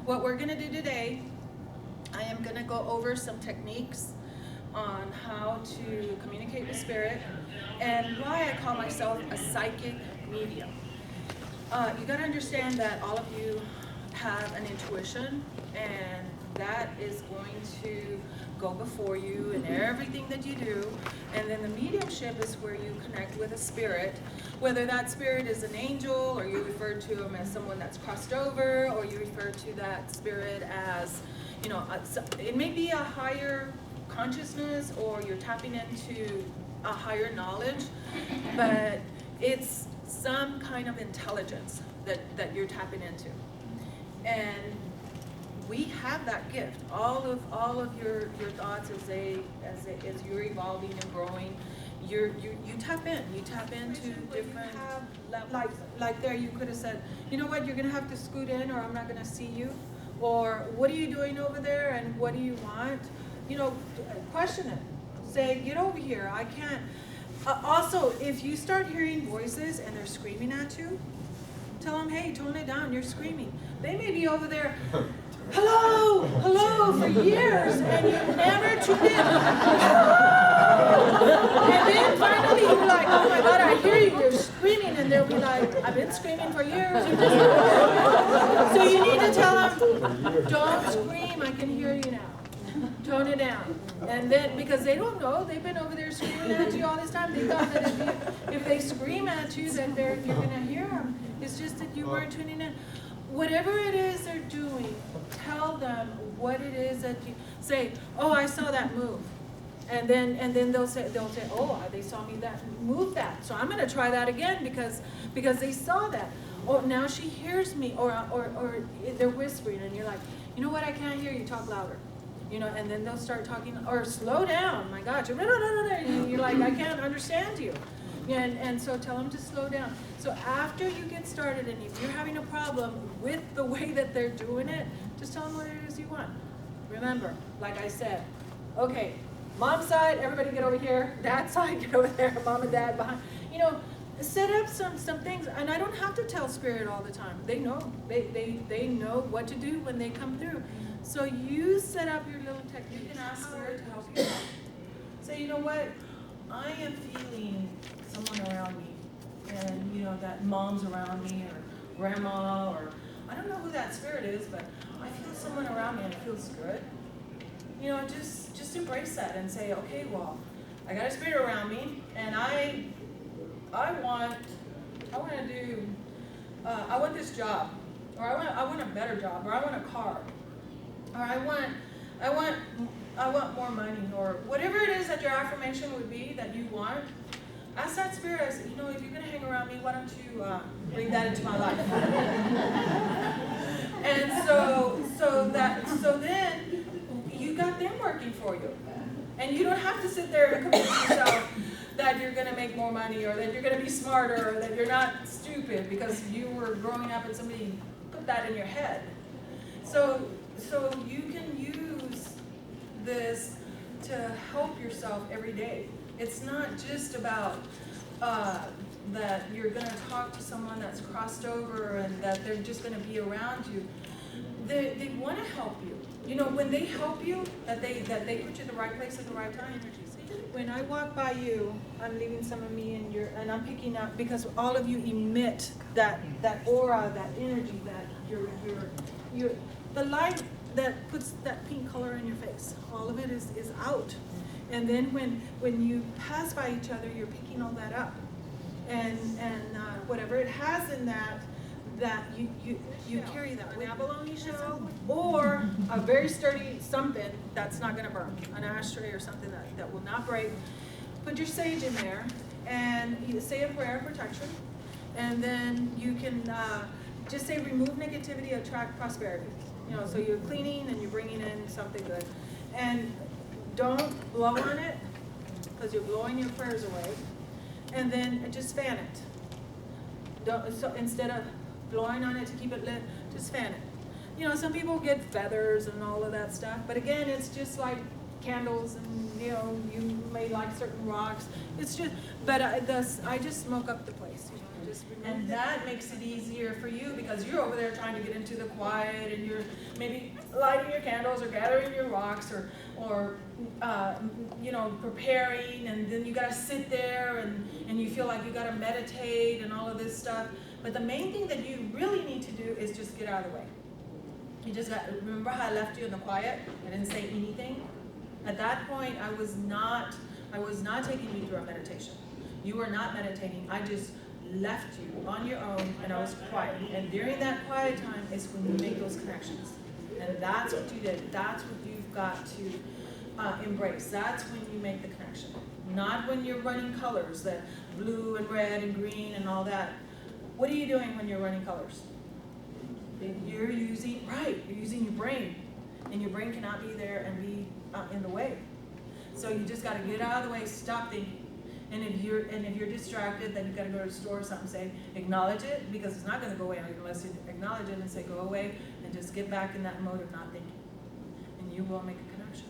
what we're going to do today, I am going to go over some techniques on how to communicate with spirit and why I call myself a psychic medium. You got to understand that all of you have an intuition, and that is going to go before you in everything that you do. And then the mediumship is where you connect with a spirit, whether that spirit is an angel, or you refer to them as someone that's crossed over, or you refer to that spirit as, you know, it may be a higher consciousness, or you're tapping into a higher knowledge, but it's some kind of intelligence that you're tapping into. And we have that gift. All of your thoughts as you're evolving and growing, you tap into different like there you could have said, you know what, you're gonna have to scoot in or I'm not gonna see you, or what are you doing over there and what do you want? You know, question it. Say, get over here, I can't. Also, if you start hearing voices and they're screaming at you, tell them, hey, tone it down, you're screaming. They may be over there, hello, hello, for years, and you never tune in. And then finally you're like, oh my God, I hear you, you're screaming, and they'll be like, I've been screaming for years. So you need to tell them, don't scream, I can hear you now. Tone it down. And then, because they don't know, they've been over there screaming at you all this time. They thought that if they scream at you, that you're going to hear them. It's just that you weren't tuning in. Whatever it is they're doing, tell them what it is that you say. Oh, I saw that move, and then they'll say, oh, they saw me move that. So I'm going to try that again because they saw that. Oh, now she hears me, or they're whispering, and you're like, you know what? I can't hear you. Talk louder. You know, and then they'll start talking, or slow down. My God, you're like, I can't understand you. And so tell them to slow down. So after you get started, and if you're having a problem with the way that they're doing it, just tell them what it is you want. Remember, like I said, okay, mom's side, everybody get over here. Dad's side, get over there. Mom and dad behind. You know, set up some things. And I don't have to tell spirit all the time. They know. They know what to do when they come through. So you set up your little technique and ask spirit to help you out. Say, you know what? I am feeling someone around me, and you know that mom's around me, or grandma, or I don't know who that spirit is, but I feel someone around me and it feels good. You know, just embrace that and say, okay, well, I got a spirit around me, and I want this job, or I want a better job, or I want a car, or I want more money, or whatever it is that your affirmation would be that you want. Ask that spirit, I say, you know, if you're going to hang around me, why don't you bring that into my life? And so then you got them working for you. And you don't have to sit there and convince yourself that you're going to make more money, or that you're going to be smarter, or that you're not stupid because you were growing up and somebody put that in your head. So you can use this to help yourself every day. It's not just about that you're going to talk to someone that's crossed over and that they're just going to be around you. They want to help you. You know, when they help you, that they put you in the right place at the right time. When I walk by you, I'm leaving some of me in and I'm picking up, because all of you emit that aura, that energy, that your the light that puts that pink color in your face. All of it is out. And then when you pass by each other, you're picking all that up, and whatever it has in that you carry that. An abalone shell, or a very sturdy something that's not going to burn, an ashtray or something that will not break. Put your sage in there, and you say a prayer of protection, and then you can just say, remove negativity, attract prosperity. You know, so you're cleaning and you're bringing in something good, and don't blow on it, because you're blowing your prayers away. And then just fan it. So instead of blowing on it to keep it lit, just fan it. You know, some people get feathers and all of that stuff, but again, it's just like candles, and you know, you may like certain rocks. It's just, but I just smoke up the place. You know? And that makes it easier for you because you're over there trying to get into the quiet and you're maybe lighting your candles or gathering your rocks or you know, preparing, and then you gotta sit there and you feel like you gotta meditate and all of this stuff. But the main thing that you really need to do is just get out of the way. You just got, remember how I left you in the quiet? I didn't say anything. At that point, I was not taking you through a meditation. You were not meditating. I just left you on your own and I was quiet. And during that quiet time is when you make those connections. And that's what you did. That's what you've got to embrace. That's when you make the connection. Not when you're running colors, that blue and red and green and all that. What are you doing when you're running colors? You're using your brain. And your brain cannot be there and be in the way. So you just got to get out of the way, stop thinking. And if you're distracted, then you got to go to the store or something, say, acknowledge it, because it's not going to go away unless you acknowledge it and say, go away, and just get back in that mode of not thinking. And you will make a connection.